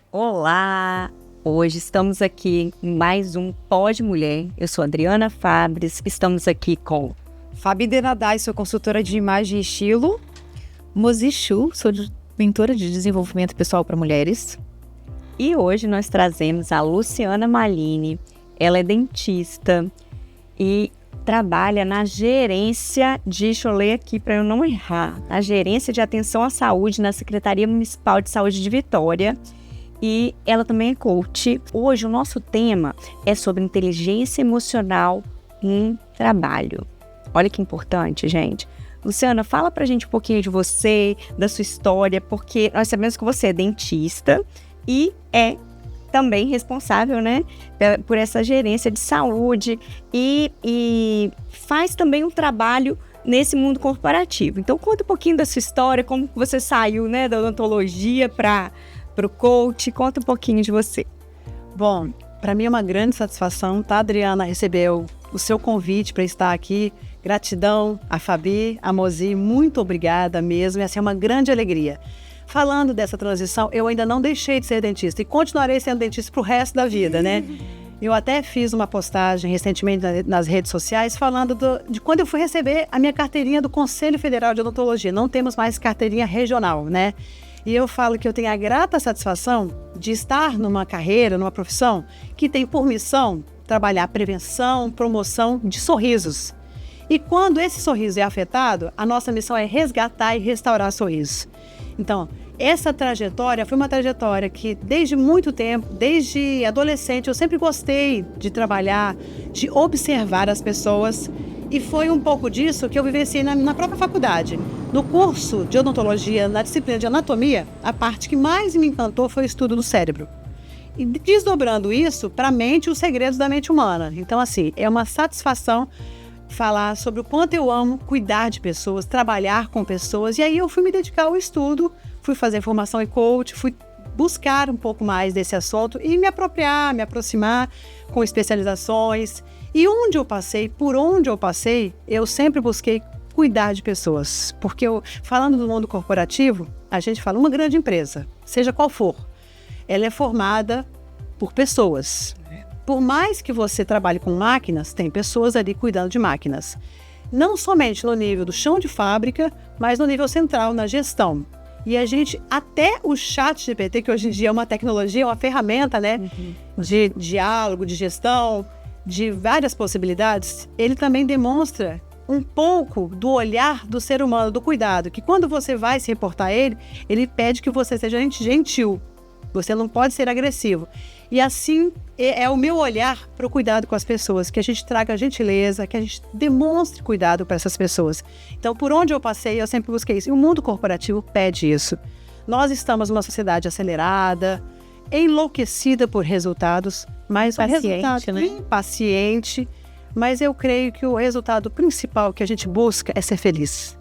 Olá! Hoje estamos aqui em mais um Pod Mulher. Eu sou Adriana Fabres, estamos aqui com Fabi Denadai, sou consultora de imagem e estilo. Mozi Chu, sou mentora de desenvolvimento pessoal para mulheres. E hoje nós trazemos a Luciana Malini. Ela é dentista e trabalha na gerência deixa eu ler aqui para eu não errar, na gerência de atenção à saúde na Secretaria Municipal de Saúde de Vitória. E ela também é coach. Hoje o nosso tema é sobre inteligência emocional em trabalho. Olha que importante, gente. Luciana, fala pra gente um pouquinho de você, da sua história, porque nós sabemos que você é dentista e é também responsável, né, por essa gerência de saúde e faz também um trabalho nesse mundo corporativo. Então conta um pouquinho da sua história, como você saiu, né, da odontologia para o coach, conta um pouquinho de você. Bom, para mim é uma grande satisfação, tá, Adriana, receber o seu convite para estar aqui. Gratidão a Fabi, a Mozi, muito obrigada mesmo, essa é uma grande alegria. Falando dessa transição, eu ainda não deixei de ser dentista e continuarei sendo dentista pro resto da vida, né? Eu até fiz uma postagem recentemente nas redes sociais falando de quando eu fui receber a minha carteirinha do Conselho Federal de Odontologia. Não temos mais carteirinha regional, né? E eu falo que eu tenho a grata satisfação de estar numa carreira, numa profissão que tem por missão trabalhar prevenção, promoção de sorrisos. E quando esse sorriso é afetado, a nossa missão é resgatar e restaurar sorrisos. Então, essa trajetória foi uma trajetória que desde muito tempo, desde adolescente, eu sempre gostei de trabalhar, de observar as pessoas. E foi um pouco disso que eu vivenciei na própria faculdade. No curso de odontologia, na disciplina de anatomia, a parte que mais me encantou foi o estudo do cérebro. E desdobrando isso para a mente, os segredos da mente humana. Então, assim, é uma satisfação falar sobre o quanto eu amo cuidar de pessoas, trabalhar com pessoas. E aí eu fui me dedicar ao estudo, fui fazer formação em coach, fui buscar um pouco mais desse assunto e me apropriar, me aproximar com especializações. E onde eu passei, por onde eu passei, eu sempre busquei cuidar de pessoas. Porque falando do mundo corporativo, a gente fala uma grande empresa, seja qual for, ela é formada por pessoas. Por mais que você trabalhe com máquinas, tem pessoas ali cuidando de máquinas. Não somente no nível do chão de fábrica, mas no nível central, na gestão. E a gente, até o ChatGPT, que hoje em dia é uma tecnologia, uma ferramenta, né, de diálogo, de gestão, de várias possibilidades, ele também demonstra um pouco do olhar do ser humano, do cuidado, que quando você vai se reportar a ele, ele pede que você seja gentil. Você não pode ser agressivo. E assim é o meu olhar para o cuidado com as pessoas, que a gente traga gentileza, que a gente demonstre cuidado para essas pessoas. Então, por onde eu passei, eu sempre busquei isso. E o mundo corporativo pede isso. Nós estamos numa sociedade acelerada, enlouquecida por resultados, mas paciente, né? Impaciente, mas eu creio que o resultado principal que a gente busca é ser feliz.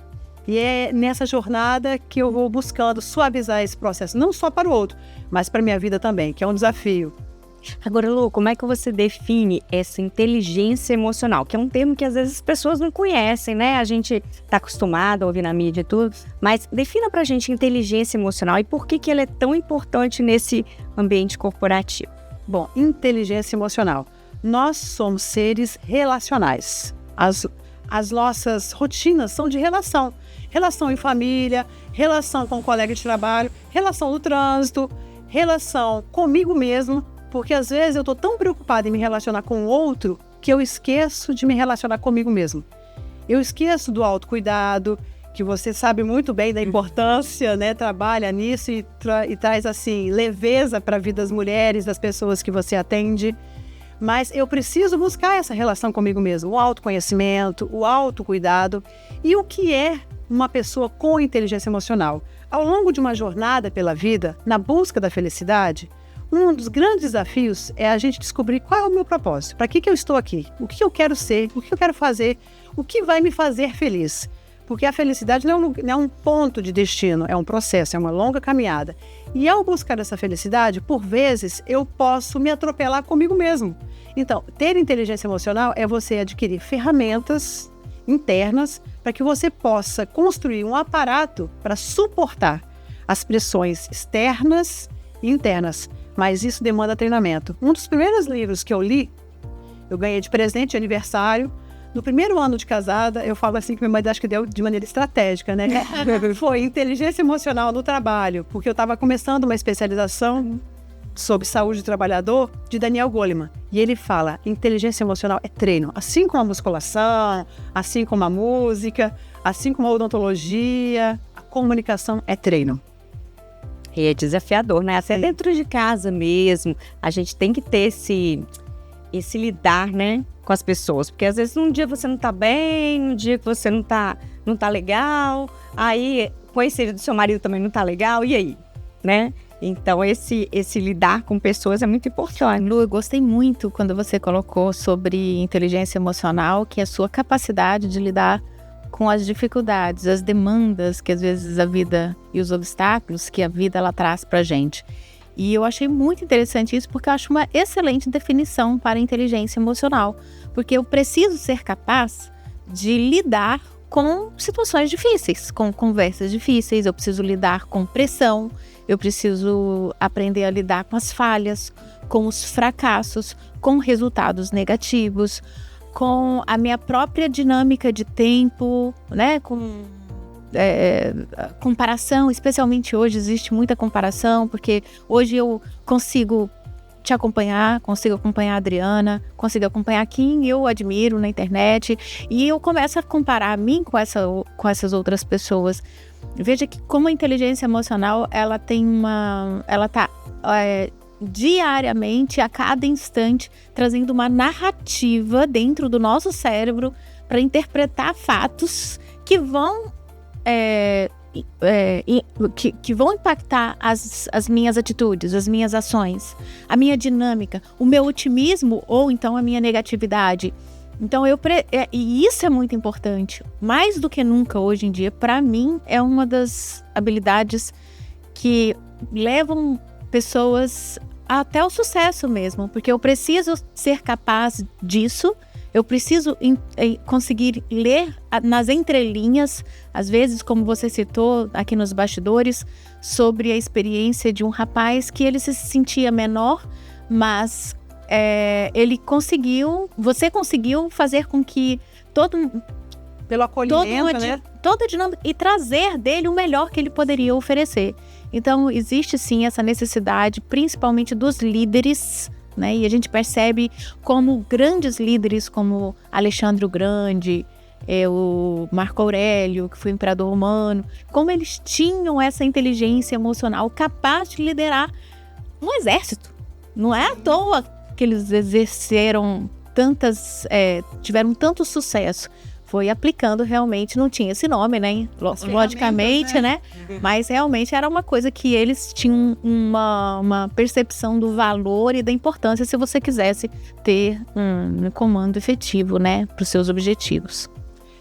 E é nessa jornada que eu vou buscando suavizar esse processo, não só para o outro, mas para a minha vida também, que é um desafio. Agora, Lu, como é que você define essa inteligência emocional? Que é um termo que às vezes as pessoas não conhecem, né? A gente está acostumado a ouvir na mídia e tudo, mas defina pra gente inteligência emocional e por que ela é tão importante nesse ambiente corporativo. Bom, inteligência emocional. Nós somos seres relacionais. As nossas rotinas são de relação. Relação em família, relação com o colega de trabalho, relação no trânsito, relação comigo mesmo, porque às vezes eu estou tão preocupada em me relacionar com o outro que eu esqueço de me relacionar comigo mesmo. Eu esqueço do autocuidado, que você sabe muito bem da importância, né? Trabalha nisso e traz assim leveza para a vida das mulheres, das pessoas que você atende. Mas eu preciso buscar essa relação comigo mesmo, o autoconhecimento, o autocuidado. E o que é uma pessoa com inteligência emocional? Ao longo de uma jornada pela vida, na busca da felicidade, um dos grandes desafios é a gente descobrir qual é o meu propósito, para que eu estou aqui, o que eu quero ser, o que eu quero fazer, o que vai me fazer feliz. Porque a felicidade não é um ponto de destino, é um processo, é uma longa caminhada. E ao buscar essa felicidade, por vezes, eu posso me atropelar comigo mesmo. Então, ter inteligência emocional é você adquirir ferramentas internas para que você possa construir um aparato para suportar as pressões externas internas, mas isso demanda treinamento. Um dos primeiros livros que eu li, eu ganhei de presente de aniversário. No primeiro ano de casada, eu falo assim que minha mãe acho que deu de maneira estratégica, né? Foi Inteligência Emocional no Trabalho, porque eu estava começando uma especialização sobre saúde do trabalhador de Daniel Goleman. E ele fala, inteligência emocional é treino, assim como a musculação, assim como a música, assim como a odontologia, a comunicação é treino. E é desafiador, né? Até dentro de casa mesmo, a gente tem que ter esse lidar, né, com as pessoas. Porque às vezes um dia você não tá bem, um dia que você não tá legal, aí conhecer do seu marido também não tá legal, e aí, né? Então esse lidar com pessoas é muito importante. Lu, eu gostei muito quando você colocou sobre inteligência emocional, que é a sua capacidade de lidar com as dificuldades, as demandas que às vezes a vida e os obstáculos que a vida ela traz pra gente. E eu achei muito interessante isso, porque eu acho uma excelente definição para a inteligência emocional. Porque eu preciso ser capaz de lidar com situações difíceis, com conversas difíceis, eu preciso lidar com pressão, eu preciso aprender a lidar com as falhas, com os fracassos, com resultados negativos, com a minha própria dinâmica de tempo, né? Com comparação, especialmente hoje existe muita comparação, porque hoje eu consigo te acompanhar, consigo acompanhar a Adriana, consigo acompanhar quem eu admiro na internet, e eu começo a comparar a mim com essas outras pessoas. Veja que como a inteligência emocional, ela tá diariamente, a cada instante, trazendo uma narrativa dentro do nosso cérebro para interpretar fatos que vão que vão impactar as minhas atitudes, as minhas ações, a minha dinâmica, o meu otimismo ou então a minha negatividade. Então e isso é muito importante, mais do que nunca hoje em dia. Para mim é uma das habilidades que levam pessoas até o sucesso mesmo, porque eu preciso ser capaz disso. Eu preciso conseguir ler nas entrelinhas, às vezes, como você citou aqui nos bastidores, sobre a experiência de um rapaz que ele se sentia menor, mas você conseguiu fazer com que pelo acolhimento, né? Toda dinâmica, e trazer dele o melhor que ele poderia oferecer. Então, existe sim essa necessidade, principalmente dos líderes, né? E a gente percebe como grandes líderes como Alexandre o Grande, o Marco Aurélio, que foi imperador romano, como eles tinham essa inteligência emocional capaz de liderar um exército. Não é à toa que eles exerceram tiveram tanto sucesso. Foi aplicando realmente, não tinha esse nome, né? Logicamente, né? Mas realmente era uma coisa que eles tinham uma percepção do valor e da importância se você quisesse ter um comando efetivo, né? Para os seus objetivos.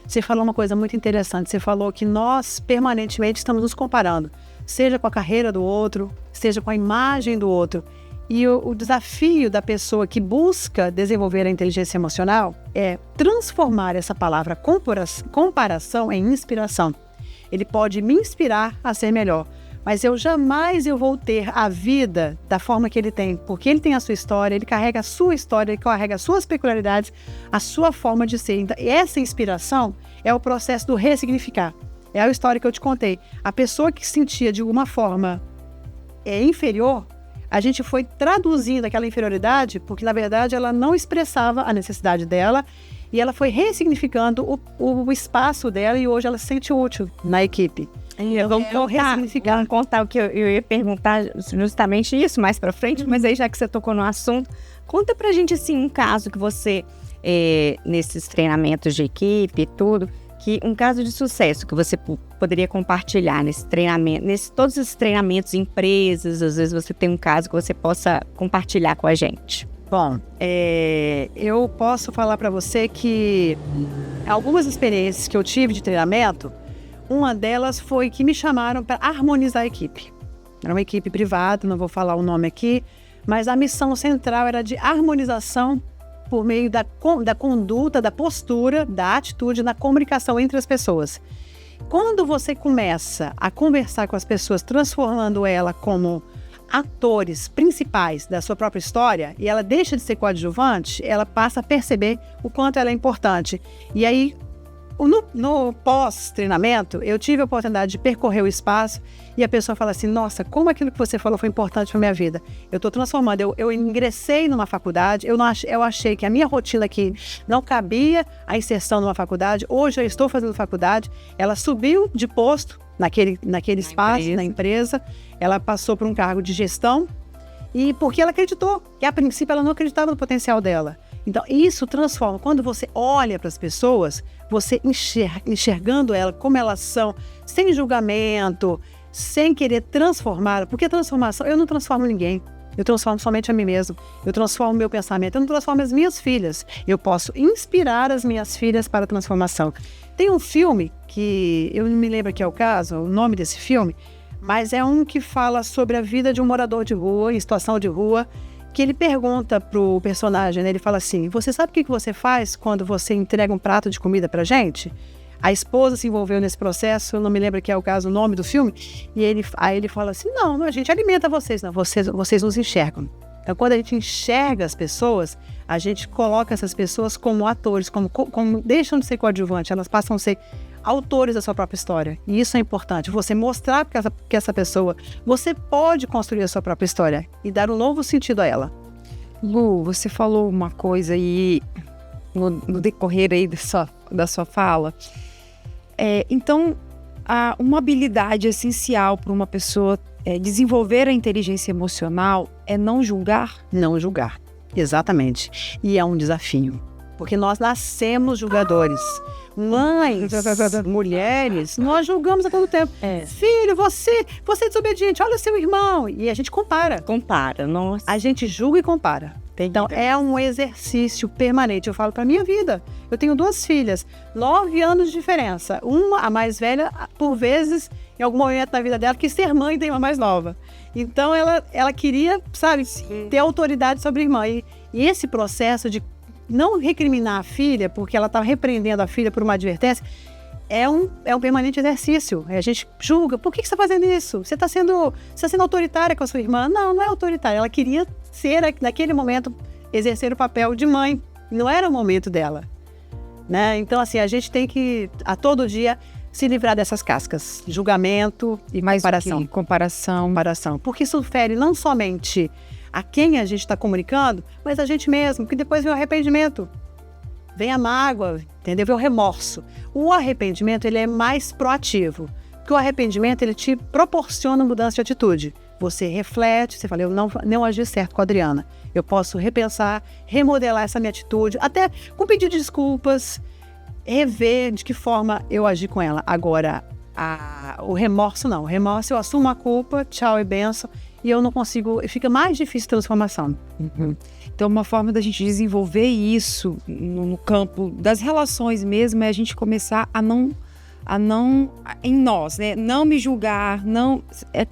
Você falou uma coisa muito interessante. Você falou que nós permanentemente estamos nos comparando, seja com a carreira do outro, seja com a imagem do outro. E o desafio da pessoa que busca desenvolver a inteligência emocional é transformar essa palavra comparação em inspiração. Ele pode me inspirar a ser melhor, mas eu jamais vou ter a vida da forma que ele tem, porque ele tem a sua história, ele carrega a sua história, ele carrega as suas peculiaridades, a sua forma de ser. Então, essa inspiração é o processo do ressignificar. É a história que eu te contei. A pessoa que se sentia de alguma forma inferior, a gente foi traduzindo aquela inferioridade, porque na verdade ela não expressava a necessidade dela, e ela foi ressignificando o espaço dela, e hoje ela se sente útil na equipe. Vamos contar o que eu ia perguntar, justamente isso mais pra frente, mas aí já que você tocou no assunto, conta pra gente assim um caso que você, nesses treinamentos de equipe e tudo, que um caso de sucesso que você poderia compartilhar nesse treinamento, todos esses treinamentos em empresas. Às vezes você tem um caso que você possa compartilhar com a gente. Bom, eu posso falar para você que algumas experiências que eu tive de treinamento, uma delas foi que me chamaram para harmonizar a equipe. Era uma equipe privada, não vou falar o nome aqui, mas a missão central era de harmonização por meio da conduta, da postura, da atitude, na comunicação entre as pessoas. Quando você começa a conversar com as pessoas, transformando ela como atores principais da sua própria história e ela deixa de ser coadjuvante, ela passa a perceber o quanto ela é importante. E aí, no pós-treinamento, eu tive a oportunidade de percorrer o espaço e a pessoa fala assim, nossa, como aquilo que você falou foi importante para minha vida. Eu estou transformando, eu ingressei numa faculdade, eu achei que a minha rotina aqui não cabia a inserção numa faculdade, hoje eu estou fazendo faculdade, ela subiu de posto naquele espaço, na empresa, ela passou por um cargo de gestão e porque ela acreditou, que a princípio ela não acreditava no potencial dela. Então, isso transforma. Quando você olha para as pessoas, você enxergando elas como elas são, sem julgamento, sem querer transformar. Porque transformação, eu não transformo ninguém. Eu transformo somente a mim mesmo. Eu transformo o meu pensamento. Eu não transformo as minhas filhas. Eu posso inspirar as minhas filhas para a transformação. Tem um filme que, eu não me lembro aqui é o caso, o nome desse filme, mas é um que fala sobre a vida de um morador de rua, em situação de rua, que ele pergunta pro personagem, né? Ele fala assim, você sabe o que você faz quando você entrega um prato de comida pra gente? A esposa se envolveu nesse processo, eu não me lembro que é o caso, o nome do filme, e aí ele fala assim, não, a gente alimenta vocês, não, vocês nos enxergam. Então, quando a gente enxerga as pessoas, a gente coloca essas pessoas como atores, como deixam de ser coadjuvantes, elas passam a ser autores da sua própria história. E isso é importante, você mostrar que essa pessoa, você pode construir a sua própria história e dar um novo sentido a ela. Lu, você falou uma coisa aí no decorrer aí da sua fala. Então, uma habilidade essencial para uma pessoa desenvolver a inteligência emocional é não julgar? Não julgar, exatamente. E é um desafio, porque nós nascemos julgadores. Mães, mulheres, nós julgamos a todo tempo. Filho, você é desobediente, olha o seu irmão. E a gente compara. Nossa. A gente julga e compara. Então, é um exercício permanente. Eu falo para minha vida. Eu tenho 2 filhas, 9 anos de diferença. Uma, a mais velha, por vezes, em algum momento na vida dela, quis ser mãe de uma mais nova. Então, ela queria, sabe, ter autoridade sobre a irmã. E esse processo de não recriminar a filha, porque ela está repreendendo a filha por uma advertência, é um permanente exercício. A gente julga, por que você está fazendo isso? Você está sendo autoritária com a sua irmã? Não é autoritária. Ela queria ser, naquele momento, exercer o papel de mãe. Não era o momento dela. Né? Então, assim, a gente tem que, a todo dia, se livrar dessas cascas. Julgamento e comparação. Comparação. Porque isso fere não somente a quem a gente está comunicando, mas a gente mesmo, que depois vem o arrependimento. Vem a mágoa, entendeu? Vem o remorso. O arrependimento, ele é mais proativo. Porque o arrependimento, ele te proporciona mudança de atitude. Você reflete, você fala, eu não agi certo com a Adriana. Eu posso repensar, remodelar essa minha atitude, até com pedido de desculpas, rever de que forma eu agi com ela. Agora, o remorso não. O remorso, eu assumo a culpa, tchau e benção, e eu não consigo, fica mais difícil a transformação. Então, uma forma da gente desenvolver isso no campo das relações mesmo é a gente começar a não em nós, né? Não me julgar,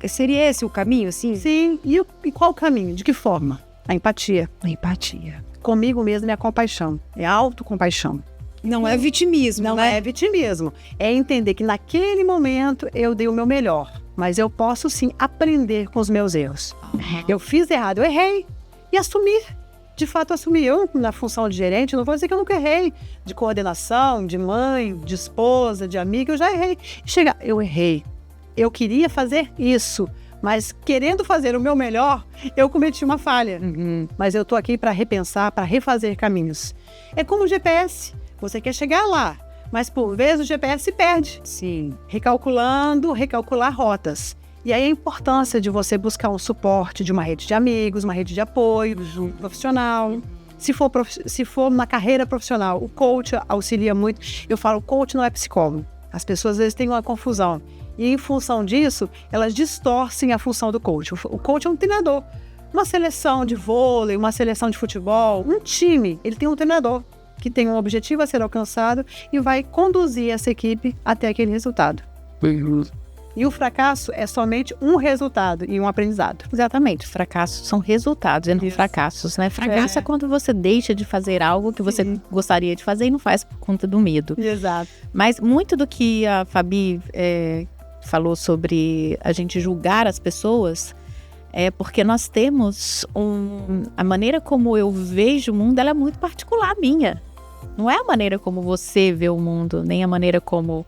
seria esse o caminho, assim? Sim, e qual o caminho? De que forma? A empatia. A empatia. Comigo mesmo é a compaixão, é a autocompaixão. Não é vitimismo, não, né? Não é vitimismo. É entender que naquele momento eu dei o meu melhor, mas eu posso sim aprender com os meus erros. Eu fiz errado, eu errei. E assumir. De fato, assumir. Eu, na função de gerente, não vou dizer que eu nunca errei. De coordenação, de mãe, de esposa, de amiga, eu já errei. Eu errei. Eu queria fazer isso, mas querendo fazer o meu melhor, eu cometi uma falha. Mas eu tô aqui para repensar, para refazer caminhos. É como o GPS. Você quer chegar lá, mas por vezes o GPS se perde. Sim. Recalcular rotas. E aí a importância de você buscar um suporte de uma rede de amigos, uma rede de apoio, profissional. Se for na carreira profissional, o coach auxilia muito. Eu falo, o coach não é psicólogo. As pessoas às vezes têm uma confusão. E em função disso, elas distorcem a função do coach. O coach é um treinador. Uma seleção de vôlei, uma seleção de futebol, um time, ele tem um treinador que tem um objetivo a ser alcançado e vai conduzir essa equipe até aquele resultado. E o fracasso é somente um resultado e um aprendizado. Exatamente. Fracassos são resultados e não fracassos, né? Fracasso é quando você deixa de fazer algo que você gostaria de fazer e não faz por conta do medo. Exato. Mas muito do que a Fabi falou sobre a gente julgar as pessoas, Porque nós temos a maneira como eu vejo o mundo, ela é muito particular minha. Não é a maneira como você vê o mundo, nem a maneira como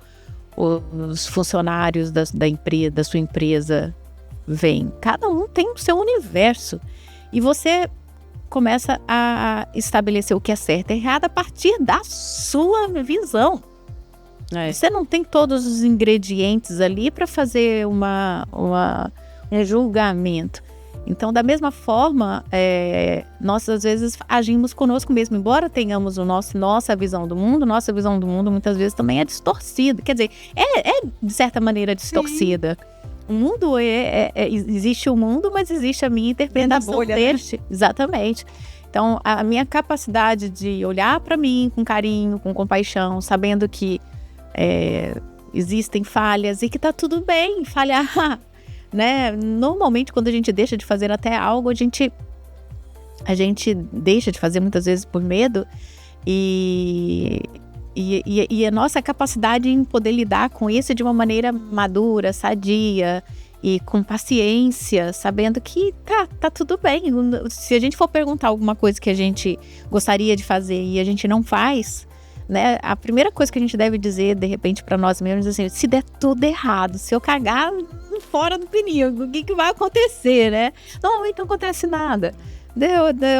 os funcionários da sua empresa veem. Cada um tem o seu universo. E você começa a estabelecer o que é certo e errado a partir da sua visão. Você não tem todos os ingredientes ali para fazer um julgamento. Então, da mesma forma, nós às vezes agimos conosco mesmo, embora tenhamos nossa visão do mundo, nossa visão do mundo muitas vezes também é distorcida. Quer dizer, de certa maneira distorcida. Sim. O mundo existe o mundo, mas existe a minha interpretação dele. Né? Exatamente. Então, a minha capacidade de olhar para mim com carinho, com compaixão, sabendo que existem falhas e que tá tudo bem falhar, né? Normalmente, quando a gente deixa de fazer até algo, a gente deixa de fazer muitas vezes por medo e a nossa capacidade em poder lidar com isso de uma maneira madura, sadia e com paciência, sabendo que tá tudo bem. Se a gente for perguntar alguma coisa que a gente gostaria de fazer e a gente não faz, né? A primeira coisa que a gente deve dizer, de repente, para nós mesmos, assim, se der tudo errado, se eu cagar fora do pneu, o que vai acontecer, né? Normalmente não acontece nada.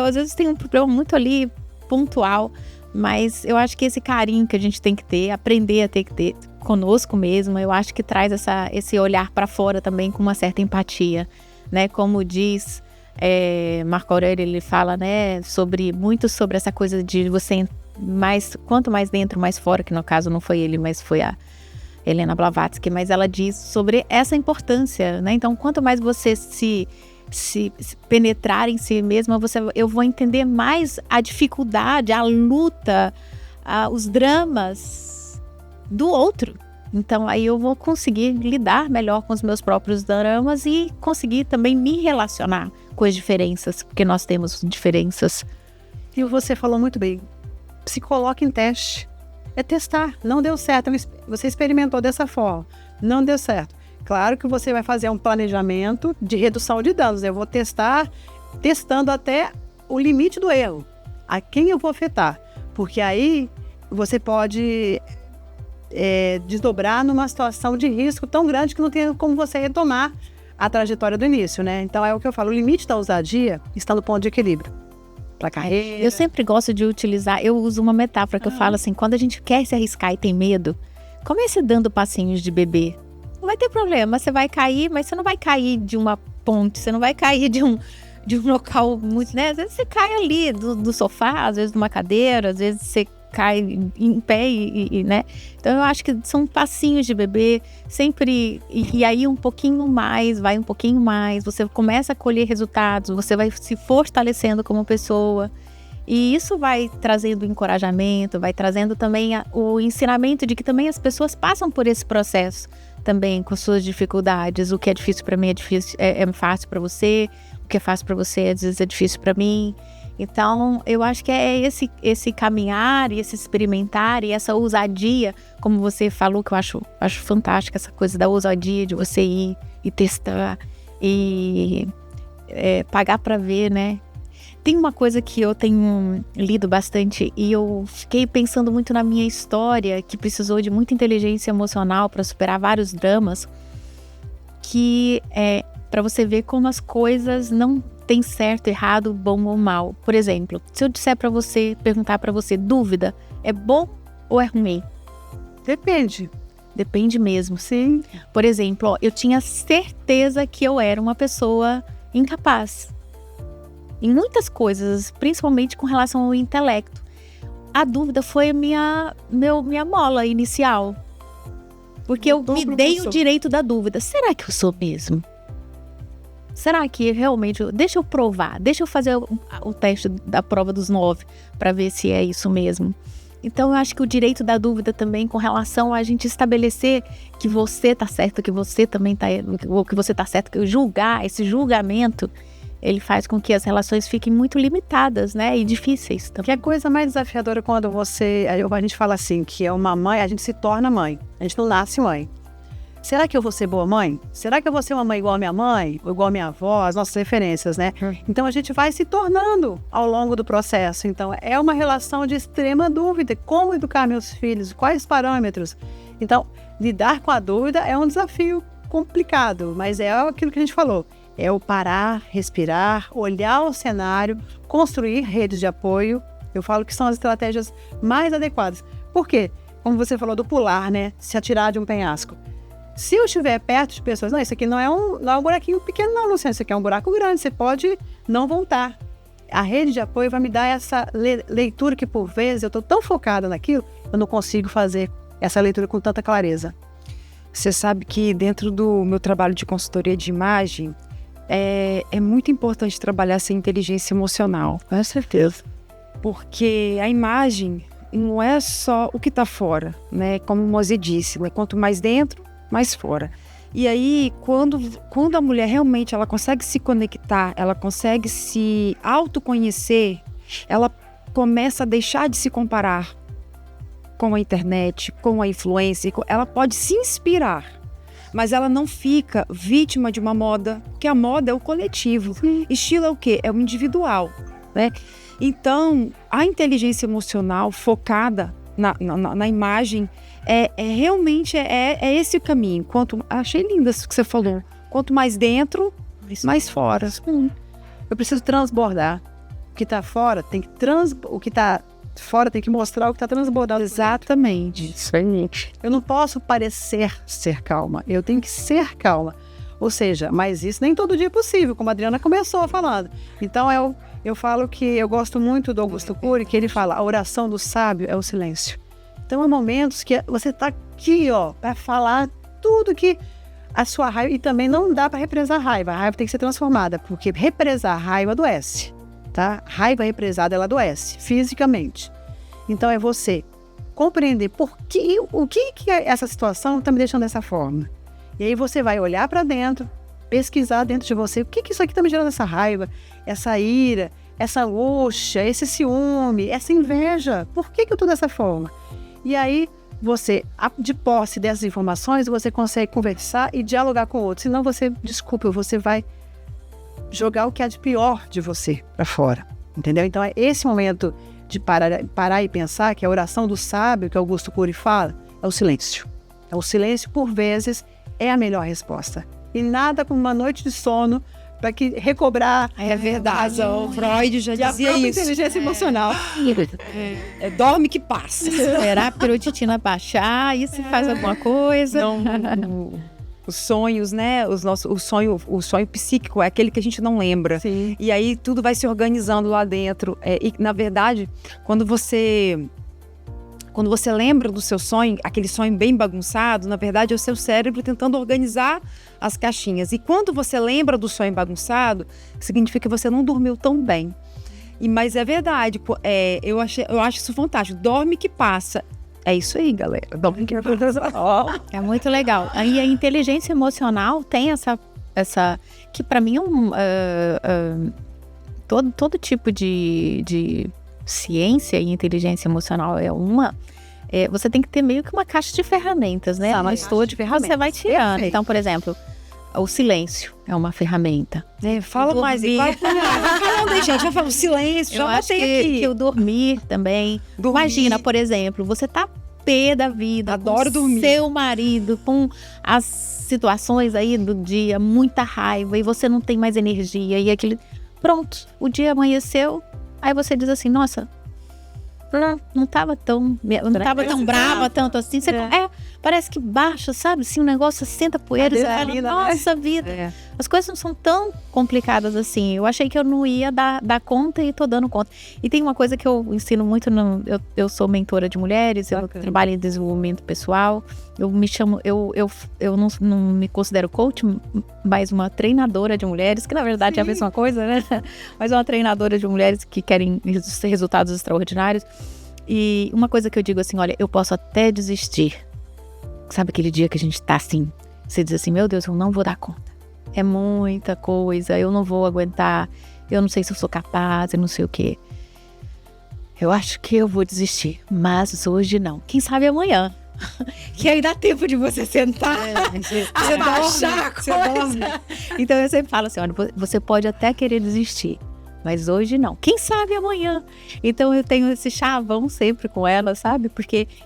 Às vezes tem um problema muito ali, pontual, mas eu acho que esse carinho que a gente tem que ter, aprender a ter que ter conosco mesmo, eu acho que traz esse olhar para fora também com uma certa empatia, né? Como diz Marco Aurélio, ele fala, né, muito sobre essa coisa de você quanto mais dentro, mais fora, que no caso não foi ele, mas foi a Helena Blavatsky, mas ela diz sobre essa importância, né? Então, quanto mais você se penetrar em si mesma, eu vou entender mais a dificuldade, a luta, os dramas do outro. Então, aí eu vou conseguir lidar melhor com os meus próprios dramas e conseguir também me relacionar com as diferenças, porque nós temos diferenças. E você falou muito bem. Se coloque em teste. É testar. Não deu certo. Você experimentou dessa forma. Não deu certo. Claro que você vai fazer um planejamento de redução de danos. Eu vou testando até o limite do erro. A quem eu vou afetar. Porque aí você pode desdobrar numa situação de risco tão grande que não tem como você retomar a trajetória do início, né? Então é o que eu falo. O limite da ousadia está no ponto de equilíbrio. Pra carreira. Eu sempre gosto de utilizar, eu uso uma metáfora que eu falo assim, quando a gente quer se arriscar e tem medo, comece dando passinhos de bebê. Não vai ter problema, você vai cair, mas você não vai cair de uma ponte, você não vai cair de um local muito, né? Às vezes você cai ali do sofá, às vezes de uma cadeira, às vezes você cai em pé né? Então eu acho que são passinhos de bebê, sempre, e aí um pouquinho mais, você começa a colher resultados, você vai se fortalecendo como pessoa, e isso vai trazendo encorajamento, vai trazendo também o ensinamento de que também as pessoas passam por esse processo também, com suas dificuldades. O que é difícil para mim é fácil para você, o que é fácil para você às vezes é difícil para mim. Então, eu acho que é esse caminhar e esse experimentar e essa ousadia, como você falou, que eu acho fantástica, essa coisa da ousadia de você ir e testar e pagar para ver, né? Tem uma coisa que eu tenho lido bastante e eu fiquei pensando muito na minha história, que precisou de muita inteligência emocional para superar vários dramas, que é para você ver como as coisas não tem certo, errado, bom ou mal. Por exemplo, se eu disser para você, perguntar para você, dúvida, é bom ou é ruim? Depende. Depende mesmo. Sim. Por exemplo, eu tinha certeza que eu era uma pessoa incapaz. Em muitas coisas, principalmente com relação ao intelecto. A dúvida foi minha mola inicial. Porque eu me dei o direito da dúvida. Será que eu sou mesmo? Será que realmente... Deixa eu provar, deixa eu fazer o teste da prova dos 9 para ver se é isso mesmo. Então, eu acho que o direito da dúvida também com relação a gente estabelecer que você tá certo, que você também tá... Ou que você tá certo, que julgar, esse julgamento, ele faz com que as relações fiquem muito limitadas, né? E difíceis também. Que a coisa mais desafiadora quando a gente fala assim, que é uma mãe, a gente se torna mãe. A gente não nasce mãe. será que eu vou ser boa mãe? Será que eu vou ser uma mãe igual a minha mãe? Ou igual a minha avó? As nossas referências, né? Então, a gente vai se tornando ao longo do processo. Então, é uma relação de extrema dúvida. Como educar meus filhos? Quais parâmetros? Então, lidar com a dúvida é um desafio complicado, mas é aquilo que a gente falou. É o parar, respirar, olhar o cenário, construir redes de apoio. Eu falo que são as estratégias mais adequadas. Por quê? Como você falou do pular, né? Se atirar de um penhasco. Se eu estiver perto de pessoas, não, isso aqui não é um buraquinho pequeno não, Luciana, isso aqui é um buraco grande, você pode não voltar. A rede de apoio vai me dar essa leitura que, por vezes, eu estou tão focada naquilo, eu não consigo fazer essa leitura com tanta clareza. Você sabe que dentro do meu trabalho de consultoria de imagem, é muito importante trabalhar essa inteligência emocional. Com certeza. Porque a imagem não é só o que está fora, né? Como o Mosè disse, né? Quanto mais dentro, mais fora. E aí, quando a mulher realmente ela consegue se conectar, ela consegue se autoconhecer, ela começa a deixar de se comparar com a internet, com a influência, ela pode se inspirar, mas ela não fica vítima de uma moda, porque a moda é o coletivo. Estilo é o quê? É o individual, né? Então, a inteligência emocional focada na imagem realmente esse o caminho. Achei lindo isso que você falou. Quanto mais dentro, mais fora. Eu preciso transbordar. O que está fora tem que o que está fora tem que mostrar o que está transbordado. Exatamente. Isso aí. Eu não posso parecer ser calma. Eu tenho que ser calma. Ou seja, mas isso nem todo dia é possível, como a Adriana começou falando. Então, eu falo que eu gosto muito do Augusto Cury, que ele fala, a oração do sábio é o silêncio. Então, há momentos que você está aqui, para falar tudo que a sua raiva... E também não dá para represar a raiva tem que ser transformada, porque represar a raiva adoece, tá? Raiva represada, ela adoece, fisicamente. Então, é você compreender o que essa situação está me deixando dessa forma. E aí você vai olhar para dentro, pesquisar dentro de você, o que isso aqui está me gerando essa raiva, essa ira, essa angústia, esse ciúme, essa inveja. Por que eu estou dessa forma? E aí, você, de posse dessas informações, você consegue conversar e dialogar com o outro. Senão você vai jogar o que há de pior de você para fora. Entendeu? Então, é esse momento de parar e pensar, que a oração do sábio, que Augusto Cury fala, é o silêncio. O silêncio, por vezes, é a melhor resposta. E nada como uma noite de sono para recobrar... É verdade, o Freud já dizia isso. Inteligência emocional. Dorme que passa. Esperar a perotitina baixar, isso faz alguma coisa. Os sonhos, né? O sonho psíquico é aquele que a gente não lembra. Sim. E aí tudo vai se organizando lá dentro. E, na verdade, quando você lembra do seu sonho, aquele sonho bem bagunçado, na verdade é o seu cérebro tentando organizar as caixinhas. E quando você lembra do sonho bagunçado, significa que você não dormiu tão bem. Mas é verdade, eu acho isso fantástico. Dorme que passa. É isso aí, galera. Dorme que passa. É muito legal. Aí a inteligência emocional tem essa que para mim todo tipo de ciência e inteligência emocional você tem que ter meio que uma caixa de ferramentas, né? Mas todo de ferramentas você vai tirando. Perfeito. Então, por exemplo, o silêncio é uma ferramenta. Fala mais. Vai falando aí, gente. Vai falar o silêncio. Eu acho que o dormir também. Imagina, por exemplo, você tá pé da vida. Adoro com dormir. Seu marido, com as situações aí do dia, muita raiva, e você não tem mais energia. E pronto, o dia amanheceu. Aí você diz assim, nossa, não estava tão brava tanto assim. Parece que baixa, sabe? Assim, o negócio senta poeira. Você fala, nossa vida. As coisas não são tão complicadas assim. Eu achei que eu não ia dar conta e tô dando conta. E tem uma coisa que eu ensino muito, eu sou mentora de mulheres, eu trabalho em desenvolvimento pessoal. Eu não me considero coach, mas uma treinadora de mulheres, que na verdade é a mesma coisa, né? Mas uma treinadora de mulheres que querem resultados extraordinários. E uma coisa que eu digo assim, olha, eu posso até desistir. Sabe aquele dia que a gente tá assim, você diz assim, meu Deus, eu não vou dar conta. É muita coisa, eu não vou aguentar, eu não sei se eu sou capaz, eu não sei o quê. Eu acho que eu vou desistir, mas hoje não. Quem sabe amanhã. que aí dá tempo de você sentar, abaixar a coisa. Então eu sempre falo assim, olha, você pode até querer desistir, mas hoje não. Quem sabe amanhã? Então eu tenho esse chavão sempre com ela, sabe?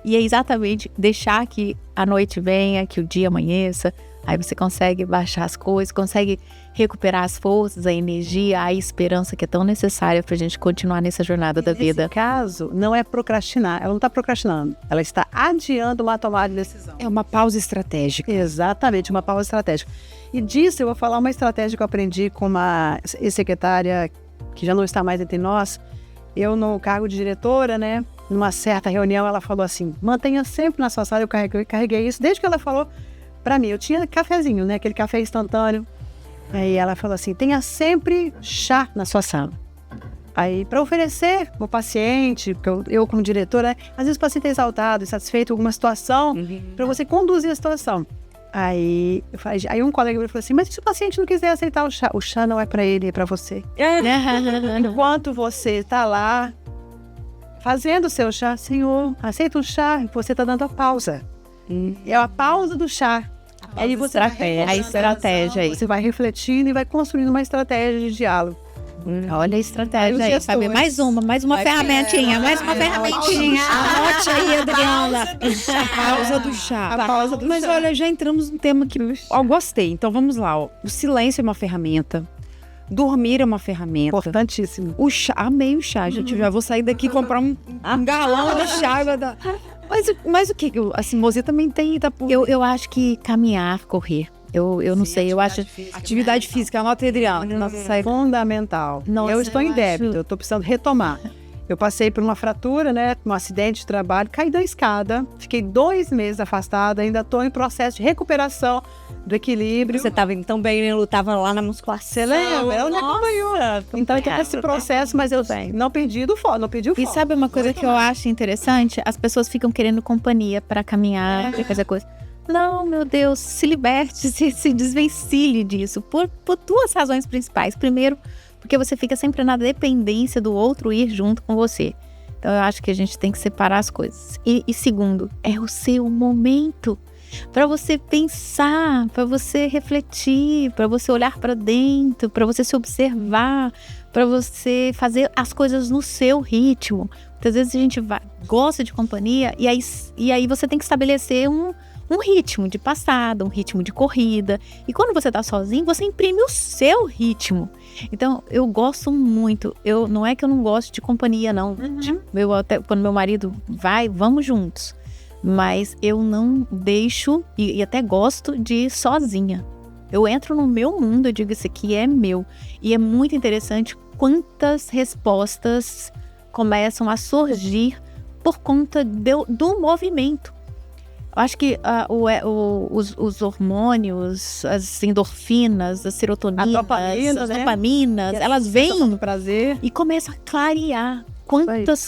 E é exatamente deixar que a noite venha, que o dia amanheça. Aí você consegue baixar as coisas, consegue recuperar as forças, a energia, a esperança que é tão necessária pra gente continuar nessa jornada da vida. Nesse caso, não é procrastinar. Ela não está procrastinando. Ela está adiando uma tomada de decisão. É uma pausa estratégica. Exatamente, uma pausa estratégica. E disso eu vou falar uma estratégia que eu aprendi com uma ex-secretária que já não está mais entre nós. Eu, no cargo de diretora, né, numa certa reunião, ela falou assim, mantenha sempre na sua sala. Eu carreguei isso desde que ela falou para mim. Eu tinha cafezinho, né, aquele café instantâneo. Aí ela falou assim, tenha sempre chá na sua sala. Aí, para oferecer ao paciente, porque eu como diretora, às vezes o paciente é exaltado, insatisfeito com alguma situação, para você conduzir a situação. Aí um colega meu falou assim, mas se o paciente não quiser aceitar o chá não é para ele, é para você. Enquanto você está lá fazendo o seu chá, Senhor, aceita o chá, você está dando a pausa. É a pausa do chá. Aí você a estratégia aí. Você vai refletindo e vai construindo uma estratégia de diálogo. Olha a estratégia aí, sabe? Mais uma ferramentinha, mais uma ferramentinha. Anote aí, Adriana. A pausa do chá. A pausa do Mas chá. olha, já entramos num tema que eu gostei. Então vamos lá, ó. O silêncio é uma ferramenta. Dormir é uma ferramenta. Importantíssimo. O chá, amei o chá, gente. Já vou sair daqui e comprar um galão de chá. Mas o que? Assim, Mozi também tem. Tá por... Eu acho que caminhar, correr. Eu não sei, eu acho... Atividade física, anota aí, Adriana. É fundamental. Nossa, eu estou em débito, acho... eu estou precisando retomar. Eu passei por uma fratura, né, um acidente de trabalho, caí da escada, fiquei 2 meses afastada, ainda estou em processo de recuperação do equilíbrio. Você estava indo tão bem, eu estava lá na musculação. Você lembra? Ela me acompanhou. Então, esse processo, mas eu não perdi o foco. E sabe uma coisa que eu acho interessante? As pessoas ficam querendo companhia para caminhar, para fazer coisa. Não, meu Deus, se liberte, se desvencilhe disso, por 2 razões principais. Primeiro, porque você fica sempre na dependência do outro ir junto com você. Então, eu acho que a gente tem que separar as coisas. E segundo, é o seu momento para você pensar, para você refletir, para você olhar para dentro, para você se observar, para você fazer as coisas no seu ritmo. Muitas vezes a gente gosta de companhia e aí você tem que estabelecer um ritmo de passada, um ritmo de corrida. E quando você tá sozinho, você imprime o seu ritmo. Então, eu gosto muito. Não é que eu não gosto de companhia, não. Até quando meu marido vai, vamos juntos. Mas eu não deixo, e até gosto de ir sozinha. Eu entro no meu mundo, eu digo, isso aqui é meu. E é muito interessante quantas respostas começam a surgir por conta do movimento. Eu acho que os hormônios, as endorfinas, as serotoninas, as dopaminas, elas vêm prazer e começam a clarear.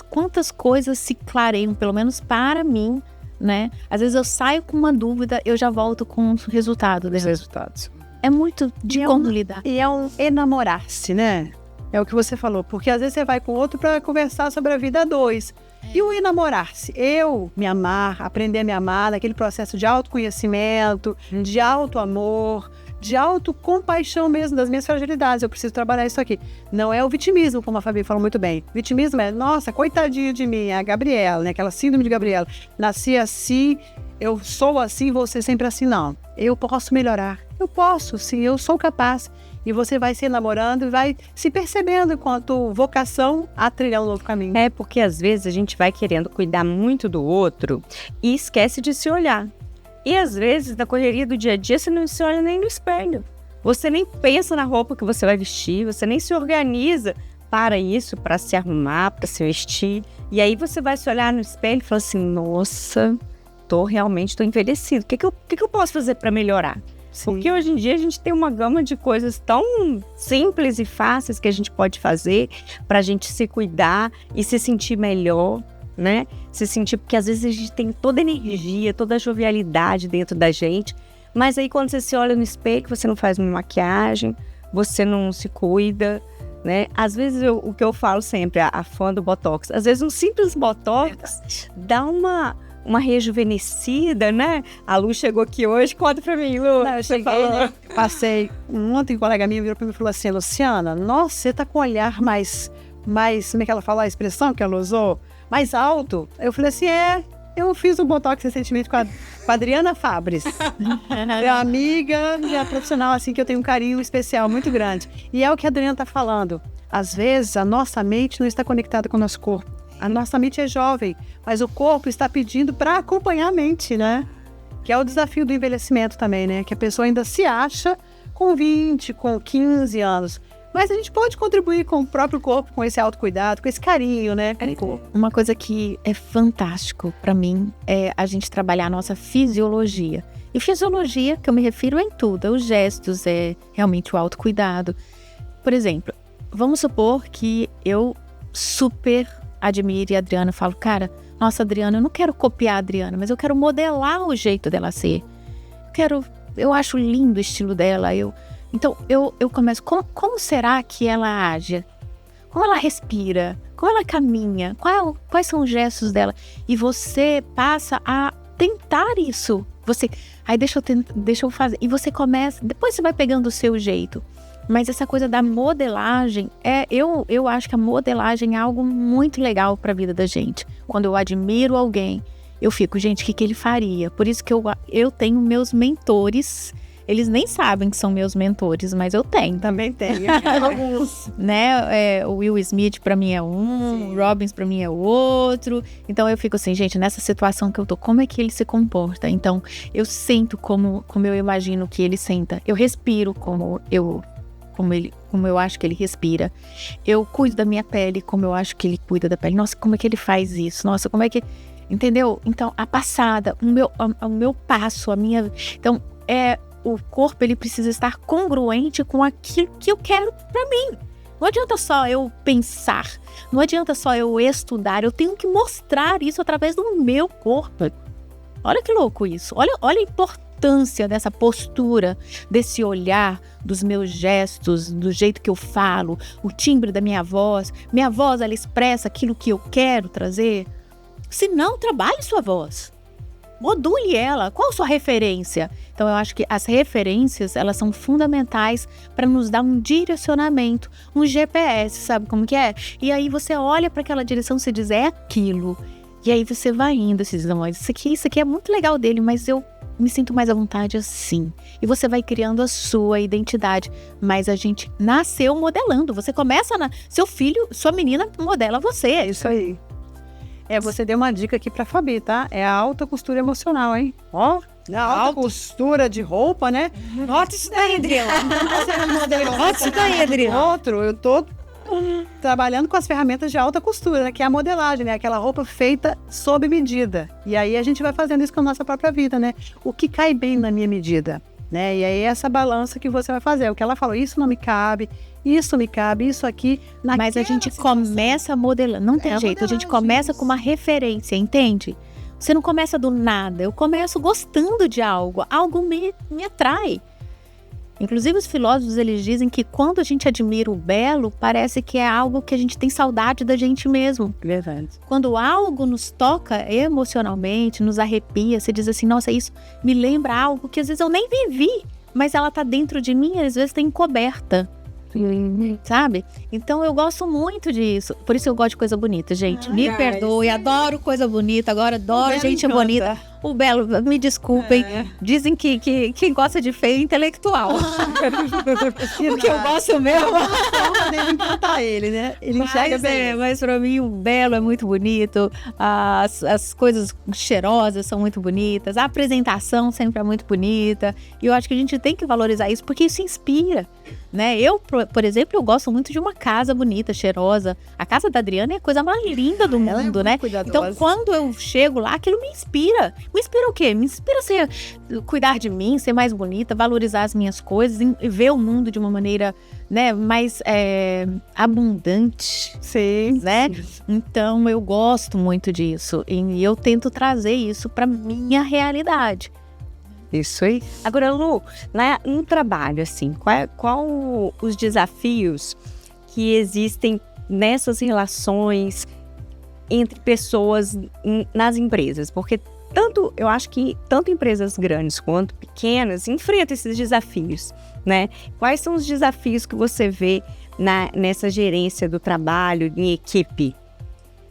Quantas coisas se clareiam, pelo menos para mim, né? Às vezes eu saio com uma dúvida, eu já volto com o resultado dos resultados. É muito de como lidar. E é um enamorar-se, né? É o que você falou, porque às vezes você vai com outro para conversar sobre a vida a 2. E o enamorar-se, eu me amar, aprender a me amar, naquele processo de autoconhecimento, de autoamor, de autocompaixão mesmo das minhas fragilidades. Eu preciso trabalhar isso aqui. Não é o vitimismo, como a Fabi falou muito bem. Vitimismo é, nossa, coitadinho de mim, a Gabriela, né? Aquela síndrome de Gabriela. Nasci assim, eu sou assim, vou ser sempre assim. Não, eu posso melhorar. Eu posso, sim, eu sou capaz. E você vai se namorando e vai se percebendo enquanto vocação a trilhar um novo caminho. É porque às vezes a gente vai querendo cuidar muito do outro e esquece de se olhar. E às vezes na correria do dia a dia você não se olha nem no espelho. Você nem pensa na roupa que você vai vestir, você nem se organiza para isso, para se arrumar, para se vestir. E aí você vai se olhar no espelho e fala assim, nossa, realmente tô envelhecido. O que eu posso fazer para melhorar? Sim. Porque hoje em dia a gente tem uma gama de coisas tão simples e fáceis que a gente pode fazer para a gente se cuidar e se sentir melhor, né? Se sentir, porque às vezes a gente tem toda a energia, toda a jovialidade dentro da gente, mas aí quando você se olha no espelho, você não faz uma maquiagem, você não se cuida, né? Às vezes o que eu falo sempre, a fã do Botox, às vezes um simples Botox dá uma uma rejuvenescida, né? A Lu chegou aqui hoje, conta pra mim, Lu. Não, eu cheguei, né? Passei, ontem um colega minha virou pra mim e falou assim, Luciana, nossa, você tá com o olhar mais, como é que ela fala a expressão que ela usou? Mais alto. Eu falei assim, eu fiz um botox recentemente com a Adriana Fabres. Minha amiga, minha profissional, assim, que eu tenho um carinho especial muito grande. E é o que a Adriana tá falando. Às vezes, a nossa mente não está conectada com o nosso corpo. A nossa mente é jovem, mas o corpo está pedindo para acompanhar a mente, né? Que é o desafio do envelhecimento também, né? Que a pessoa ainda se acha com 20, com 15 anos. Mas a gente pode contribuir com o próprio corpo, com esse autocuidado, com esse carinho, né? Uma coisa que é fantástico para mim é a gente trabalhar a nossa fisiologia. E fisiologia, que eu me refiro em tudo, é os gestos, é realmente o autocuidado. Por exemplo, vamos supor que eu super admire a Adriana e falo, cara, nossa, Adriana, eu não quero copiar a Adriana, mas eu quero modelar o jeito dela ser. Eu acho lindo o estilo dela, Então, eu começo, como será que ela age? Como ela respira? Como ela caminha? Quais são os gestos dela? E você passa a tentar isso. Aí deixa eu fazer. E você começa, depois você vai pegando o seu jeito. Mas essa coisa da modelagem, eu acho que a modelagem é algo muito legal para a vida da gente. Quando eu admiro alguém, eu fico, gente, o que ele faria? Por isso que eu tenho meus mentores. Eles nem sabem que são meus mentores, mas eu tenho. Também tenho. Alguns. Né? O Will Smith pra mim é um, o Robbins pra mim é o outro. Então eu fico assim, gente, nessa situação que eu tô, como é que ele se comporta? Então eu sinto como eu imagino que ele senta. Eu respiro como eu acho que ele respira. Eu cuido da minha pele como eu acho que ele cuida da pele. Nossa, como é que ele faz isso? Nossa, como é que... Entendeu? Então, a passada, o meu passo, a minha... Então, o corpo, ele precisa estar congruente com aquilo que eu quero pra mim. Não adianta só eu pensar, não adianta só eu estudar, eu tenho que mostrar isso através do meu corpo. Olha que louco isso, olha a importância dessa postura, desse olhar, dos meus gestos, do jeito que eu falo, o timbre da minha voz. Minha voz, ela expressa aquilo que eu quero trazer. Se não, trabalhe sua voz. Module ela. Qual a sua referência? Então, eu acho que as referências, elas são fundamentais para nos dar um direcionamento, um GPS, sabe como que é? E aí você olha para aquela direção e você diz, é aquilo. E aí você vai indo, você diz, não, isso aqui é muito legal dele, mas eu me sinto mais à vontade assim. E você vai criando a sua identidade. Mas a gente nasceu modelando. Você começa, seu filho, sua menina modela você. É isso aí. Você deu uma dica aqui pra Fabi, tá? É a alta costura emocional, hein? Ó, a alta costura de roupa, né? Nota isso daí, Adriana. Nota isso daí, Adriana. Eu tô trabalhando com as ferramentas de alta costura, né? Que é a modelagem, né? Aquela roupa feita sob medida. E aí a gente vai fazendo isso com a nossa própria vida, né? O que cai bem na minha medida, né? E aí essa balança que você vai fazer. O que ela falou, isso não me cabe, isso me cabe, isso aqui... Mas a gente começa modelando, não tem jeito, a gente começa com uma referência, entende? Você não começa do nada, eu começo gostando de algo me atrai. Inclusive os filósofos, eles dizem que quando a gente admira o belo, parece que é algo que a gente tem saudade da gente mesmo. Verdade. Quando algo nos toca emocionalmente, nos arrepia, você diz assim, nossa, isso me lembra algo que às vezes eu nem vivi, mas ela tá dentro de mim e às vezes tá encoberta. Sabe? Então eu gosto muito disso. Por isso eu gosto de coisa bonita, gente. Me perdoe, adoro coisa bonita. Agora adoro gente bonita. O belo, me desculpem. Dizem que quem gosta de feio é intelectual. Porque eu gosto mesmo. Deve encantar ele, né? Ele enxerga bem. Mas pra mim o belo é muito bonito. As coisas cheirosas são muito bonitas. A apresentação sempre é muito bonita. E eu acho que a gente tem que valorizar isso porque isso inspira. Né? Eu, por exemplo, eu gosto muito de uma casa bonita, cheirosa. A casa da Adriana é a coisa mais linda do mundo, né? Então, quando eu chego lá, aquilo me inspira. Me inspira o quê? Me inspira a cuidar de mim, ser mais bonita, valorizar as minhas coisas, ver o mundo de uma maneira, né, mais abundante. Sim. Né? Então, eu gosto muito disso. E eu tento trazer isso para minha realidade. Isso aí. Agora, Lu, no trabalho, assim, qual os desafios que existem nessas relações entre pessoas nas empresas, porque eu acho que tanto empresas grandes quanto pequenas enfrentam esses desafios, né? Quais são os desafios que você vê nessa gerência do trabalho em equipe?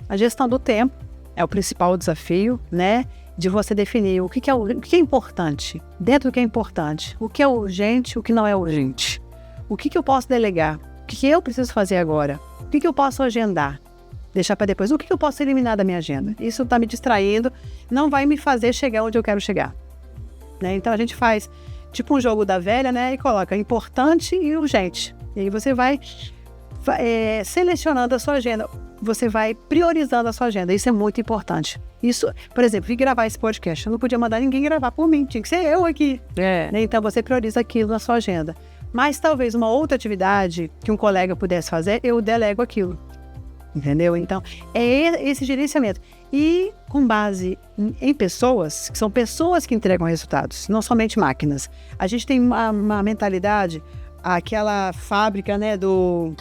A gestão do tempo é o principal desafio, né? De você definir o que é importante, dentro do que é importante, o que é urgente, o que não é urgente. O que eu posso delegar, o que eu preciso fazer agora, o que eu posso agendar, deixar para depois, o que eu posso eliminar da minha agenda. Isso está me distraindo, não vai me fazer chegar onde eu quero chegar. Né? Então a gente faz tipo um jogo da velha, né? E coloca importante e urgente. E aí você vai selecionando a sua agenda, você vai priorizando a sua agenda. Isso é muito importante. Isso, por exemplo, vim gravar esse podcast, eu não podia mandar ninguém gravar por mim, tinha que ser eu aqui. Né? Então você prioriza aquilo na sua agenda. Mas talvez uma outra atividade que um colega pudesse fazer, eu delego aquilo. Entendeu? Então, é esse gerenciamento. E com base em pessoas, que são pessoas que entregam resultados, não somente máquinas. A gente tem uma mentalidade, aquela fábrica, né, do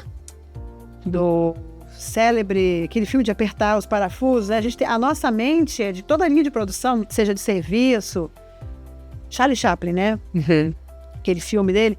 célebre, aquele filme de apertar os parafusos, né? A nossa mente é de toda a linha de produção, seja de serviço, Charlie Chaplin, né? Uhum. Aquele filme dele.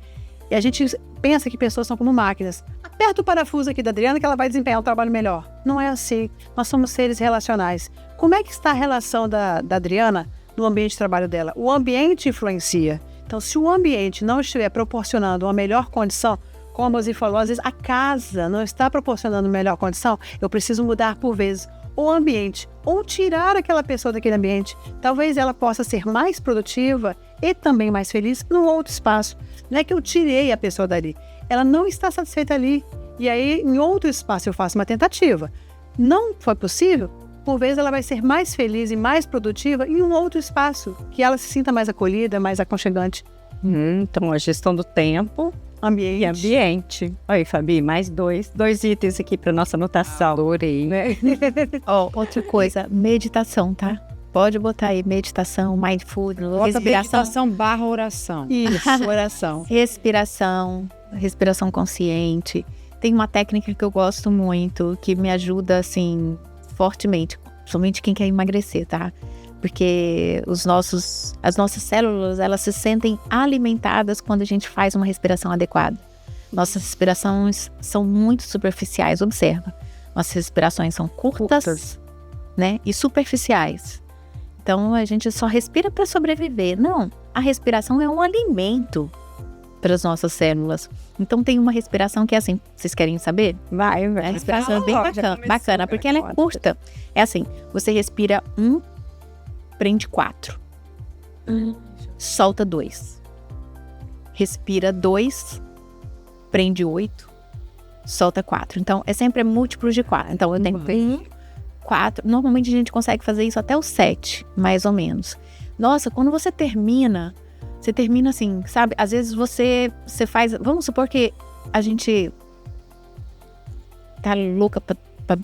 E a gente pensa que pessoas são como máquinas. Aperta o parafuso aqui da Adriana que ela vai desempenhar um trabalho melhor. Não é assim. Nós somos seres relacionais. Como é que está a relação da Adriana no ambiente de trabalho dela? O ambiente influencia. Então, se o ambiente não estiver proporcionando uma melhor condição, como a Mozi falou, às vezes a casa não está proporcionando melhor condição, eu preciso mudar por vezes o ambiente ou tirar aquela pessoa daquele ambiente. Talvez ela possa ser mais produtiva e também mais feliz num outro espaço. Não é que eu tirei a pessoa dali. Ela não está satisfeita ali. E aí, em outro espaço, eu faço uma tentativa. Não foi possível? Por vezes, ela vai ser mais feliz e mais produtiva em um outro espaço, que ela se sinta mais acolhida, mais aconchegante. Então, a gestão do tempo Ambiente. e ambiente. Oi, Fabi, mais dois itens aqui para nossa anotação. Adorei. Né? Outra coisa, meditação, tá? Pode botar aí meditação, mindfulness, respiração. Meditação/oração. Isso, oração. Respiração consciente. Tem uma técnica que eu gosto muito, que me ajuda, assim, fortemente. Somente quem quer emagrecer, tá? Porque as nossas células, elas se sentem alimentadas quando a gente faz uma respiração adequada. Nossas respirações são muito superficiais, observa. Nossas respirações são curtas. Né? E superficiais. Então, a gente só respira para sobreviver. Não, a respiração é um alimento para as nossas células. Então, tem uma respiração que é assim, vocês querem saber? Vai. A respiração é bem bacana, porque ela é curta. É assim, você respira 1, prende 4. Solta 2. Respira 2, prende 8, solta 4. Então, é sempre múltiplos de 4. Então, eu tenho 1, 4. Normalmente a gente consegue fazer isso até o 7, mais ou menos. Nossa, quando você termina assim, sabe? Às vezes você faz... Vamos supor que a gente tá louca pra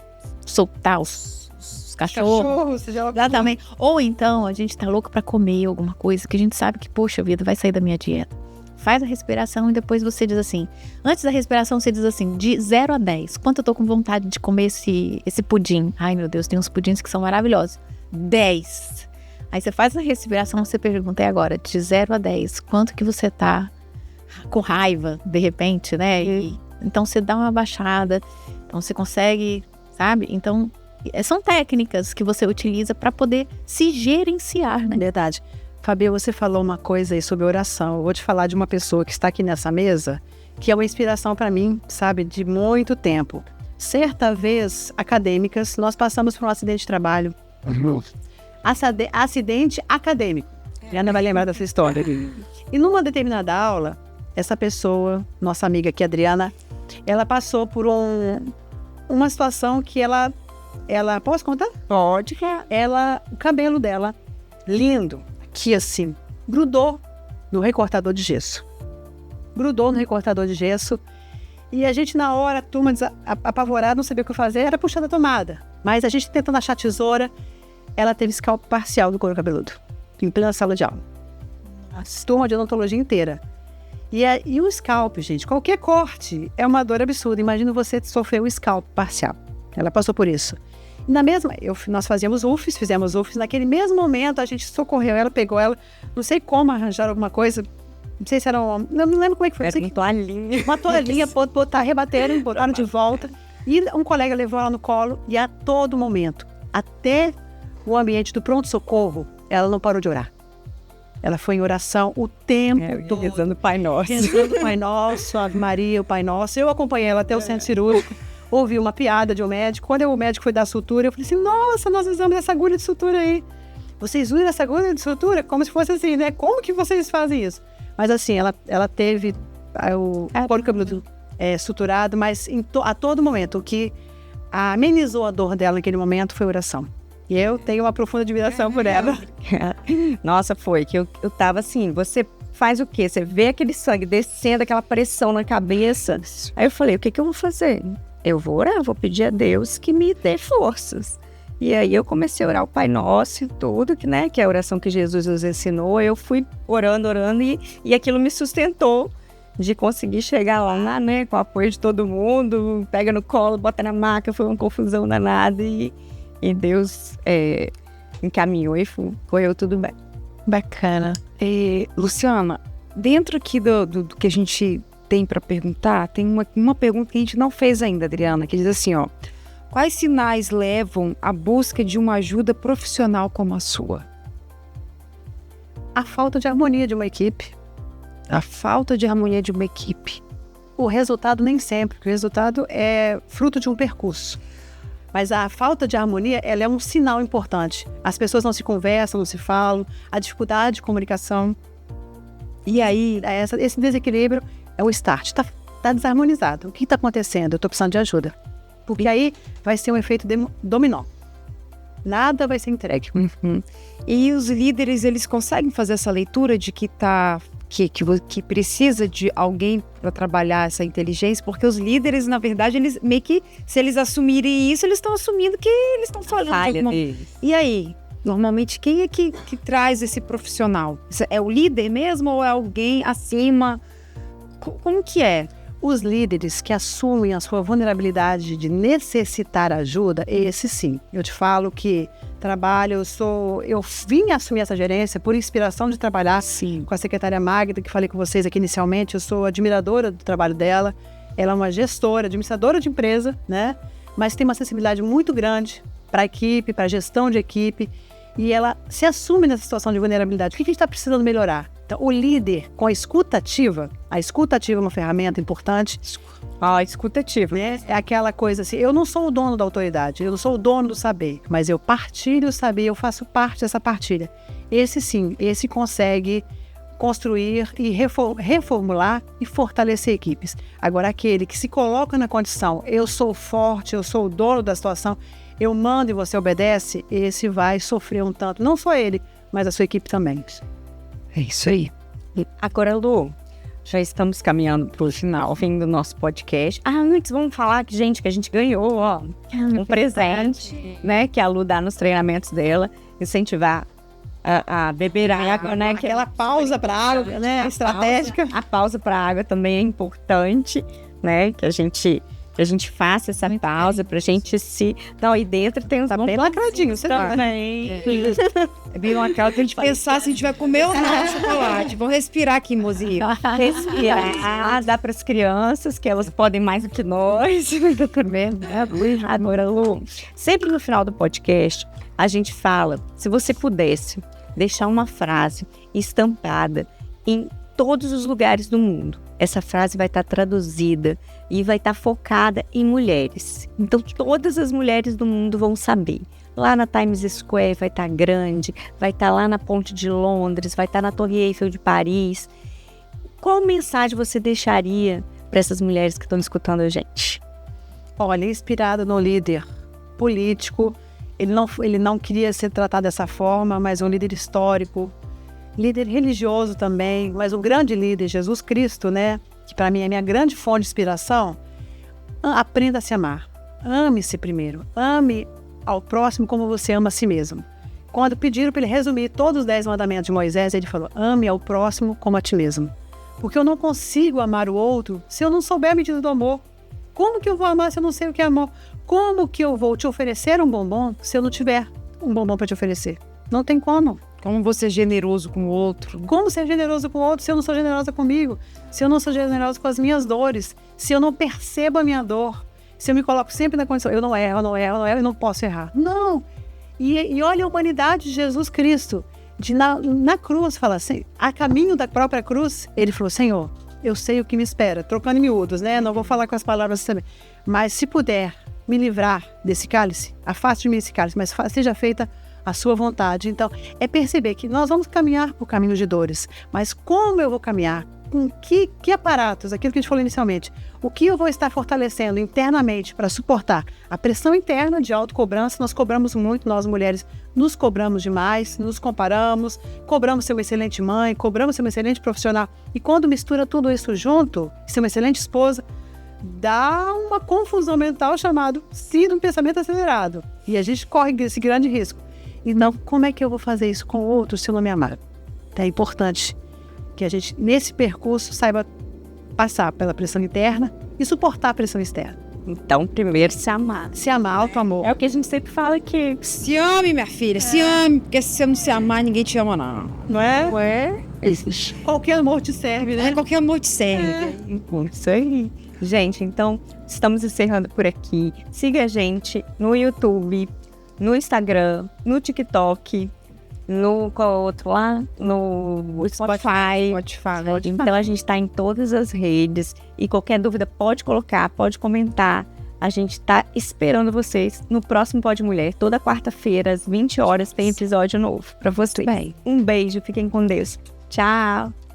soltar os cachorros. Exatamente. Ou então a gente tá louca pra comer alguma coisa que a gente sabe que, poxa vida, vai sair da minha dieta. Faz a respiração e depois você diz assim. Antes da respiração você diz assim, de 0 a 10. Quanto eu tô com vontade de comer esse pudim? Ai, meu Deus, tem uns pudins que são maravilhosos. 10. Aí você faz a respiração, você pergunta, e agora? De 0 a 10, quanto que você tá com raiva, de repente, né? Então você dá uma baixada, então você consegue, sabe? Então, são técnicas que você utiliza para poder se gerenciar, né? Verdade. Fabi, você falou uma coisa aí sobre oração. Eu vou te falar de uma pessoa que está aqui nessa mesa, que é uma inspiração para mim, sabe, de muito tempo. Certa vez, acadêmicas, nós passamos por um acidente de trabalho. Acidente acadêmico. Ana vai lembrar dessa história. E numa determinada aula, essa pessoa, nossa amiga aqui, Adriana, ela passou por uma situação que ela... Posso contar? Pode. O cabelo dela, lindo, aqui assim, grudou no recortador de gesso. E a gente, na hora, a turma apavorada, não sabia o que fazer, era puxar da tomada. Mas a gente tentando achar a tesoura, ela teve scalp parcial do couro cabeludo, em plena sala de aula. A turma de odontologia inteira. E o scalp, gente, qualquer corte é uma dor absurda. Imagina você sofrer o scalp parcial. Ela passou por isso. Nós fizemos UFs, naquele mesmo momento a gente socorreu ela, pegou ela, não sei como arranjaram alguma coisa, não sei se era não lembro como é que foi. Era uma toalhinha. Uma toalhinha, rebateram, botaram de volta, e um colega levou ela no colo, e a todo momento, até o ambiente do pronto-socorro, ela não parou de orar. Ela foi em oração o tempo todo. Rezando o Pai Nosso. Rezando o Pai Nosso, Ave Maria, o Pai Nosso. Eu acompanhei ela até o centro cirúrgico. Ouvi uma piada de um médico. Quando o médico foi dar sutura, eu falei assim, nossa, nós usamos essa agulha de sutura aí. Vocês usam essa agulha de sutura? Como se fosse assim, né? Como que vocês fazem isso? Mas assim, ela teve o couro cabeludo suturado, mas a todo momento, o que amenizou a dor dela naquele momento foi oração. E eu tenho uma profunda admiração por ela. Nossa, foi que eu tava assim, você faz o quê? Você vê aquele sangue descendo, aquela pressão na cabeça. Aí eu falei, o que eu vou fazer? Eu vou orar, vou pedir a Deus que me dê forças. E aí eu comecei a orar o Pai Nosso e tudo, né, que é a oração que Jesus nos ensinou. Eu fui orando e aquilo me sustentou de conseguir chegar lá, né, com o apoio de todo mundo, pega no colo, bota na maca, foi uma confusão danada e Deus encaminhou e foi tudo bem. Bacana. Luciana, dentro aqui do que a gente tem para perguntar, tem uma pergunta que a gente não fez ainda, Adriana, que diz assim, ó, quais sinais levam à busca de uma ajuda profissional como a sua? A falta de harmonia de uma equipe. A falta de harmonia de uma equipe. O resultado nem sempre, porque o resultado é fruto de um percurso. Mas a falta de harmonia, ela é um sinal importante. As pessoas não se conversam, não se falam, a dificuldade de comunicação. E aí, esse desequilíbrio é o start. Tá desarmonizado. O que está acontecendo? Eu estou precisando de ajuda. Porque aí vai ser um efeito dominó. Nada vai ser entregue. Uhum. E os líderes, eles conseguem fazer essa leitura de que precisa de alguém para trabalhar essa inteligência? Porque os líderes, na verdade, eles meio que, se eles assumirem isso, eles estão assumindo que eles estão falando. Falha deles. E aí? Normalmente, quem é que traz esse profissional? É o líder mesmo ou é alguém acima? Como que é? Os líderes que assumem a sua vulnerabilidade de necessitar ajuda, esse sim. Eu te falo que eu vim assumir essa gerência por inspiração de trabalhar com a secretária Magda, que falei com vocês aqui inicialmente. Eu sou admiradora do trabalho dela. Ela é uma gestora, administradora de empresa, né? Mas tem uma sensibilidade muito grande para a equipe, para a gestão de equipe. E ela se assume nessa situação de vulnerabilidade. O que a gente está precisando melhorar? Então, o líder com a escuta ativa é uma ferramenta importante. A escuta ativa. Né? É aquela coisa assim, eu não sou o dono da autoridade, eu não sou o dono do saber, mas eu partilho o saber, eu faço parte dessa partilha. Esse consegue construir e reformular e fortalecer equipes. Agora, aquele que se coloca na condição, eu sou forte, eu sou o dono da situação, eu mando e você obedece, esse vai sofrer um tanto, não só ele, mas a sua equipe também. É isso aí. Agora, Lu, já estamos caminhando para o final, fim do nosso podcast. Antes vamos falar que a gente ganhou, ó, um presente, né, que a Lu dá nos treinamentos dela, incentivar a beber água, né? Aquela pausa para água, né, estratégica. A pausa para água também é importante, né, que a gente faça essa pausa pra gente se... Não, aí dentro tem uns bem lacradinhos, você também. É bem lacrado pra gente pensar se a gente vai comer ou não chocolate. Vamos respirar aqui, mozinho. Respirar, dá pras crianças, que elas podem mais do que nós. Agora, Lu, sempre no final do podcast, a gente fala, se você pudesse deixar uma frase estampada em todos os lugares do mundo, essa frase vai estar traduzida e vai estar focada em mulheres. Então, todas as mulheres do mundo vão saber. Lá na Times Square vai estar grande, vai estar lá na Ponte de Londres, vai estar na Torre Eiffel de Paris. Qual mensagem você deixaria para essas mulheres que estão escutando a gente? Olha, inspirada no líder político, ele não queria ser tratado dessa forma, mas um líder histórico, líder religioso também, mas um grande líder, Jesus Cristo, né? Que para mim é a minha grande fonte de inspiração. Aprenda a se amar. Ame-se primeiro. Ame ao próximo como você ama a si mesmo. Quando pediram para ele resumir todos os 10 mandamentos de Moisés, ele falou, ame ao próximo como a ti mesmo. Porque eu não consigo amar o outro se eu não souber a medida do amor. Como que eu vou amar se eu não sei o que é amor? Como que eu vou te oferecer um bombom se eu não tiver um bombom para te oferecer? Não tem como. Como você é generoso com o outro. Como ser generoso com o outro se eu não sou generosa comigo? Se eu não sou generosa com as minhas dores? Se eu não percebo a minha dor? Se eu me coloco sempre na condição, eu não erro, eu não posso errar. Não! E olha a humanidade de Jesus Cristo. Na cruz, fala assim, a caminho da própria cruz, ele falou, Senhor, eu sei o que me espera. Trocando em miúdos, né? Não vou falar com as palavras também. Mas se puder me livrar desse cálice, afaste de mim esse cálice, mas seja feita a sua vontade. Então, é perceber que nós vamos caminhar por caminhos de dores, mas como eu vou caminhar? Com que aparatos? Aquilo que a gente falou inicialmente. O que eu vou estar fortalecendo internamente para suportar a pressão interna de autocobrança? Nós cobramos muito, nós mulheres nos cobramos demais, nos comparamos, cobramos ser uma excelente mãe, cobramos ser uma excelente profissional. E quando mistura tudo isso junto, ser uma excelente esposa, dá uma confusão mental chamada síndrome do pensamento acelerado. E a gente corre esse grande risco. Então, como é que eu vou fazer isso com o outro se eu não me amar? É importante que a gente, nesse percurso, saiba passar pela pressão interna e suportar a pressão externa. Então, primeiro se amar. Se amar, auto-amor. É o que a gente sempre fala aqui. Se ame, minha filha, se ame, porque se você não se amar, ninguém te ama, não. Não é? Ué? Qualquer amor te serve, né? Qualquer amor te serve. Isso aí. Gente, então, estamos encerrando por aqui. Siga a gente no YouTube, no Instagram, no TikTok, qual é o outro lá? No Spotify. Então a gente está em todas as redes e qualquer dúvida pode colocar, pode comentar. A gente está esperando vocês no próximo Pod Mulher. Toda quarta-feira, às 20 horas, tem episódio novo para vocês. Bem. Um beijo, fiquem com Deus. Tchau!